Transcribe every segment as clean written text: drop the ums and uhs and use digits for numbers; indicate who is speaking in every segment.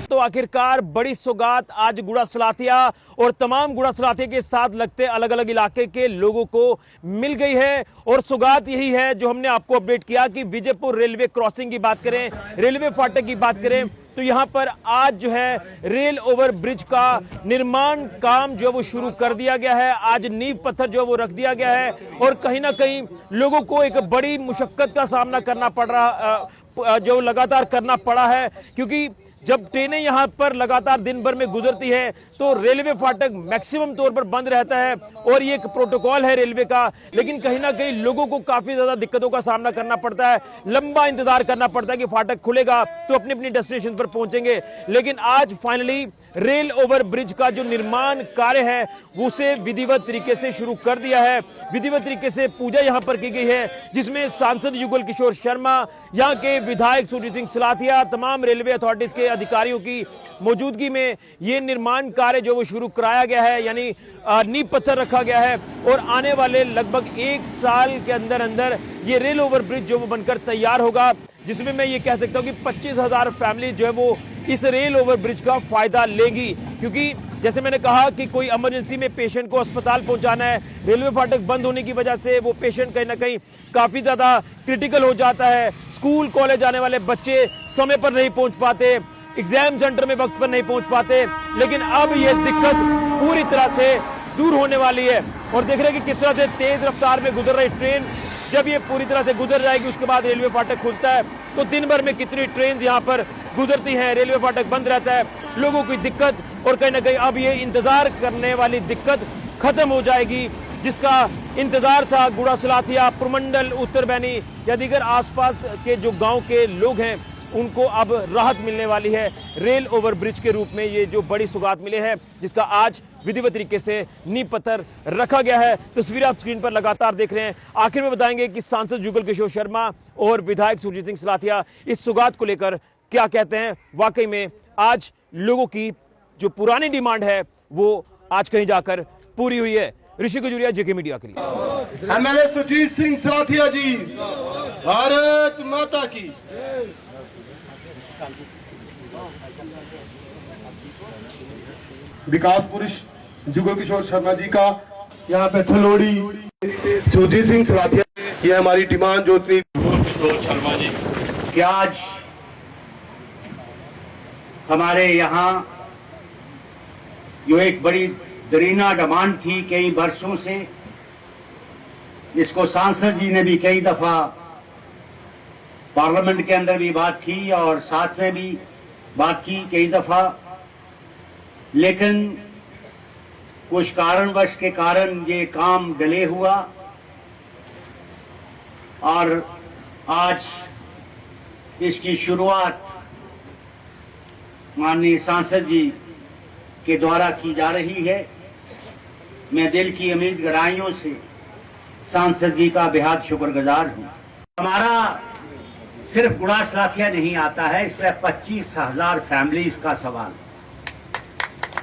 Speaker 1: तो आखिरकार बड़ी सौगात आज गुड़ा सलाथिया और तमाम गुड़ा सलाथिया के साथ लगते अलग अलग इलाके के लोगों को मिल गई है। और सौगात यही है जो हमने आपको अपडेट किया कि विजयपुर रेलवे क्रॉसिंग की बात करें, रेलवे फाटक की बात करें, तो यहां पर आज जो है रेल ओवर ब्रिज का निर्माण काम जो वो शुरू कर दिया गया है। आज नींव पत्थर जो वो रख दिया गया है और कहीं ना कहीं लोगों को एक बड़ी मुशक्कत का सामना करना पड़ रहा, जो लगातार करना पड़ा है, क्योंकि जब ट्रेनें यहां पर लगातार दिन भर में गुजरती है तो रेलवे फाटक मैक्सिमम तौर पर बंद रहता है और ये एक प्रोटोकॉल है रेलवे का। लेकिन कहीं ना कहीं लोगों को काफी ज्यादा दिक्कतों का सामना करना पड़ता है, लंबा इंतजार करना पड़ता है कि फाटक खुलेगा तो अपनी अपनी डेस्टिनेशन पर पहुंचेंगे। लेकिन आज फाइनली रेल ओवर ब्रिज का जो निर्माण कार्य है उसे विधिवत तरीके से शुरू कर दिया है। विधिवत तरीके से पूजा यहां पर की गई है, जिसमें सांसद युगल किशोर शर्मा, यहां के विधायक सुरजीत सिंह सलाथिया, तमाम रेलवे अथॉरिटीज के अधिकारियों की मौजूदगी में यह निर्माण कार्य जो वो शुरू कराया गया है, यानी नींव पत्थर रखा गया है। और आने वाले लगभग 1 साल के अंदर अंदर ये रेल ओवर ब्रिज जो वो बनकर तैयार होगा, जिसमें मैं ये कह सकता हूं कि 25,000 फैमिली जो है वो इस रेल ओवर ब्रिज का फायदा लेगी। क्योंकि जैसे मैंने कहा कि कोई इमरजेंसी में पेशेंट को अस्पताल पहुंचाना है, रेलवे फाटक बंद होने की वजह से वो पेशेंट कहीं ना कहीं काफी ज्यादा क्रिटिकल हो जाता है। स्कूल कॉलेज जाने वाले बच्चे समय पर नहीं पहुंच पाते, एग्जाम सेंटर में वक्त पर नहीं पहुंच पाते। लेकिन अब ये दिक्कत पूरी तरह से दूर होने वाली है और देख रहे हैं कि किस तरह से तेज रफ्तार में गुजर रही ट्रेन, जब ये पूरी तरह से गुजर जाएगी उसके बाद रेलवे फाटक खुलता है तो दिन भर में कितनी ट्रेन यहाँ पर गुजरती हैं, रेलवे फाटक बंद रहता है, लोगों की दिक्कत और कहीं ना कहीं अब ये इंतजार करने वाली दिक्कत खत्म हो जाएगी, जिसका इंतजार था गुड़ा सलाथिया, पुरमंडल, उत्तर बैनी या दीगर आसपास के जो गांव के लोग हैं उनको अब राहत मिलने वाली है। रेल ओवर ब्रिज के रूप में ये जो बड़ी सौगात मिले है, जिसका आज विधिवत तरीके से नींव पत्थर रखा गया है। तस्वीरें आप स्क्रीन पर लगातार देख रहे हैं। आखिर में बताएंगे कि सांसद युगल किशोर शर्मा और विधायक सुरजीत सिंह सलाथिया इस सौगात को लेकर क्या कहते हैं। वाकई में आज लोगों की जो पुरानी डिमांड है वो आज कहीं जाकर पूरी हुई है। ऋषि गुजुरिया, जेके मीडिया के लिए।
Speaker 2: एमएलए सुरजीत सिंह सलाथिया जी, भारत माता की। विकास पुरुष जुगल किशोर शर्मा जी का यहाँ पे थलोड़ी सुरजीत सिंह सलाथिया, ये हमारी डिमांड जो थी
Speaker 3: किशोर शर्मा जी
Speaker 4: कि आज हमारे यहाँ जो एक बड़ी दरीना डिमांड थी कई वर्षों से, जिसको सांसद जी ने भी कई दफा पार्लियामेंट के अंदर भी बात की और साथ में भी बात की कई दफा, लेकिन कुछ कारणवश के कारण ये काम डिले हुआ और आज इसकी शुरुआत माननीय सांसद जी के द्वारा की जा रही है। मैं दिल की उम्मीद गहराइयों से सांसद जी का बेहद शुक्रगुजार हूँ। हमारा सिर्फ गुड़ा सलाथिया नहीं आता है, इसमें 25,000 फैमिलीज का सवाल।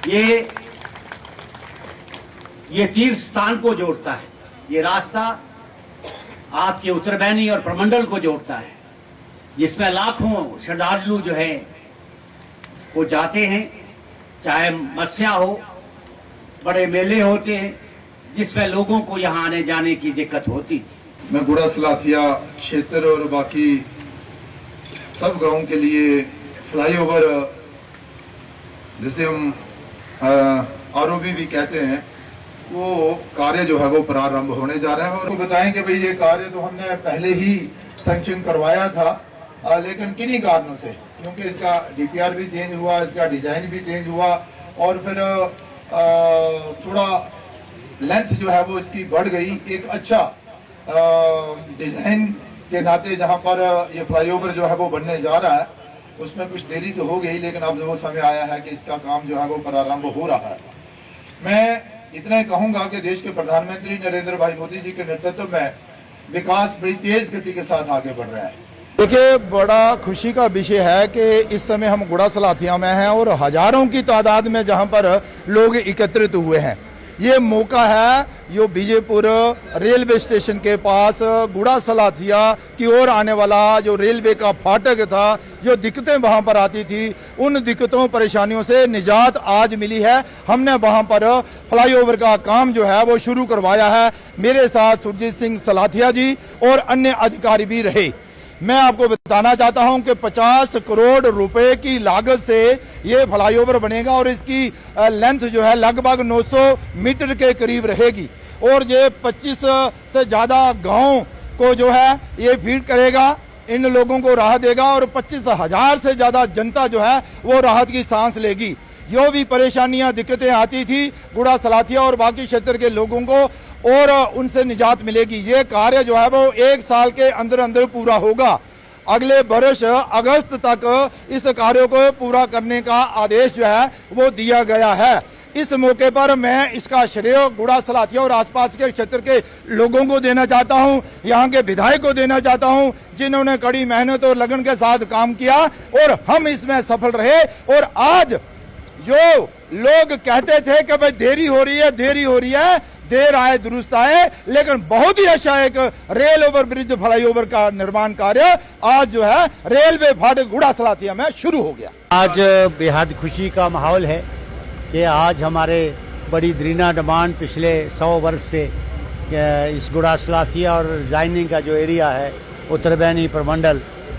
Speaker 4: ये तीर्थ स्थान को जोड़ता है, ये रास्ता आपके उत्तर बैनी और प्रमंडल को जोड़ता है, जिसमें लाखों श्रद्धालु जो है वो जाते हैं, चाहे मत्स्या हो, बड़े मेले होते हैं जिसमें लोगों को यहाँ आने जाने की दिक्कत होती थी।
Speaker 2: मैं गुड़ा सलाथिया क्षेत्र और बाकी सब गांव के लिए फ्लाईओवर, जिसे हम आरओबी भी कहते हैं, वो कार्य जो है वो प्रारंभ होने जा रहा है। और बताएं कि भाई ये कार्य तो हमने पहले ही सैंक्शन करवाया था, लेकिन किन्हीं कारणों से, क्योंकि इसका डीपीआर भी चेंज हुआ, इसका डिजाइन भी चेंज हुआ और फिर थोड़ा लेंथ जो है वो इसकी बढ़ गई। एक अच्छा डिज़ाइन के नाते जहाँ पर ये फ्लाईओवर जो है वो बनने जा रहा है, उसमें कुछ देरी तो हो गई, लेकिन अब वो समय आया है कि इसका काम जो है वो प्रारंभ हो रहा है। मैं इतना ही कहूँगा कि देश के प्रधानमंत्री नरेंद्र भाई मोदी जी के नेतृत्व में विकास बड़ी तेज गति के साथ आगे बढ़ रहा है।
Speaker 3: देखिए, बड़ा खुशी का विषय है कि इस समय हम गुड़ा सलाथिया में हैं और हजारों की तादाद में जहां पर लोग एकत्रित हुए हैं। ये मौका है जो बीजेपुर रेलवे स्टेशन के पास गुड़ा सलाथिया की ओर आने वाला जो रेलवे का फाटक था, जो दिक्कतें वहां पर आती थी, उन दिक्कतों परेशानियों से निजात आज मिली है। हमने वहां पर फ्लाईओवर का काम जो है वो शुरू करवाया है। मेरे साथ सुरजीत सिंह सलाथिया जी और अन्य अधिकारी भी रहे। मैं आपको बताना चाहता हूं कि 50 करोड़ रुपए की लागत से ये फ्लाईओवर बनेगा और इसकी लेंथ जो है लगभग 900 मीटर के करीब रहेगी और ये 25 से ज़्यादा गांव को जो है ये फीड करेगा, इन लोगों को राहत देगा और 25,000 से ज़्यादा जनता जो है वो राहत की सांस लेगी। जो भी परेशानियां दिक्कतें आती थी गुड़ा सलाथिया और बाकी क्षेत्र के लोगों को, और उनसे निजात मिलेगी। ये कार्य जो है वो 1 साल के अंदर अंदर पूरा होगा। अगले वर्ष अगस्त तक इस कार्य को पूरा करने का आदेश जो है वो दिया गया है। इस मौके पर मैं इसका श्रेय गुड़ा सलाथिया और आसपास के क्षेत्र के लोगों को देना चाहता हूं, यहाँ के विधायक को देना चाहता हूं, जिन्होंने कड़ी मेहनत और लगन के साथ काम किया और हम इसमें सफल रहे। और आज जो लोग कहते थे कि भाई देरी हो रही है, देर आए दुरुस्त आए, लेकिन बहुत ही अच्छा एक रेल ओवर ब्रिज फ्लाईओवर का निर्माण कार्य आज जो है रेलवे फाटक गुड़ा सलाथिया में शुरू हो गया।
Speaker 4: आज बेहद खुशी का माहौल है कि आज हमारे बड़ी दरीना डिमांड पिछले 100 वर्ष से इस गुड़ा सलाथिया और जाइनिंग का जो एरिया है उत्तर बैनी प्रमंडल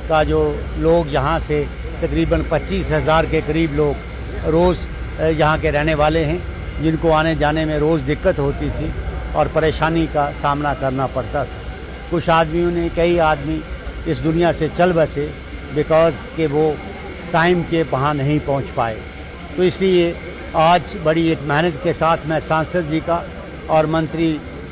Speaker 4: का, जो लोग यहाँ से तकरीबन 25,000 के करीब लोग रोज़ यहाँ के रहने वाले हैं, जिनको आने जाने में रोज़ दिक्कत होती थी और परेशानी का सामना करना पड़ता था। कुछ आदमियों ने, कई आदमी इस दुनिया से चल बसे बिकॉज़ कि वो टाइम के वहाँ नहीं पहुँच पाए। तो इसलिए आज बड़ी एक मेहनत के साथ मैं सांसद जी का और मंत्री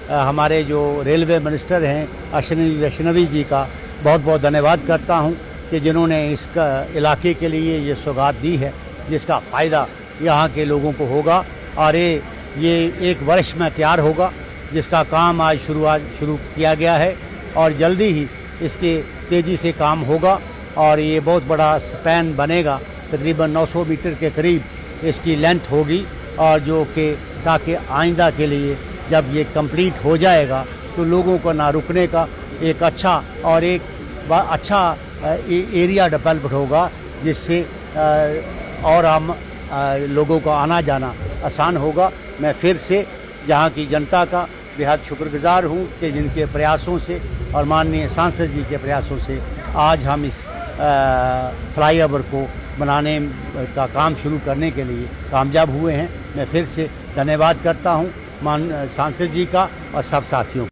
Speaker 4: हमारे जो रेलवे मिनिस्टर हैं अश्विनी वैष्णवी जी का बहुत बहुत धन्यवाद करता हूँ कि जिन्होंने इस इलाके के लिए ये सौगात दी है, जिसका फ़ायदा यहाँ के लोगों को होगा और ये 1 वर्ष में तैयार होगा, जिसका काम आज शुरू किया गया है और जल्दी ही इसके तेज़ी से काम होगा और ये बहुत बड़ा स्पैन बनेगा, तकरीबन 900 मीटर के करीब इसकी लेंथ होगी और जो कि ताकि आइंदा के लिए जब ये कंप्लीट हो जाएगा तो लोगों को ना रुकने का एक अच्छा और एक अच्छा एरिया डेवलप होगा, जिससे और हम लोगों को आना जाना आसान होगा। मैं फिर से यहाँ की जनता का बेहद शुक्रगुजार हूँ कि जिनके प्रयासों से और माननीय सांसद जी के प्रयासों से आज हम इस फ्लाईओवर को बनाने का काम शुरू करने के लिए कामयाब हुए हैं। मैं फिर से धन्यवाद करता हूँ सांसद जी का और सब साथियों का।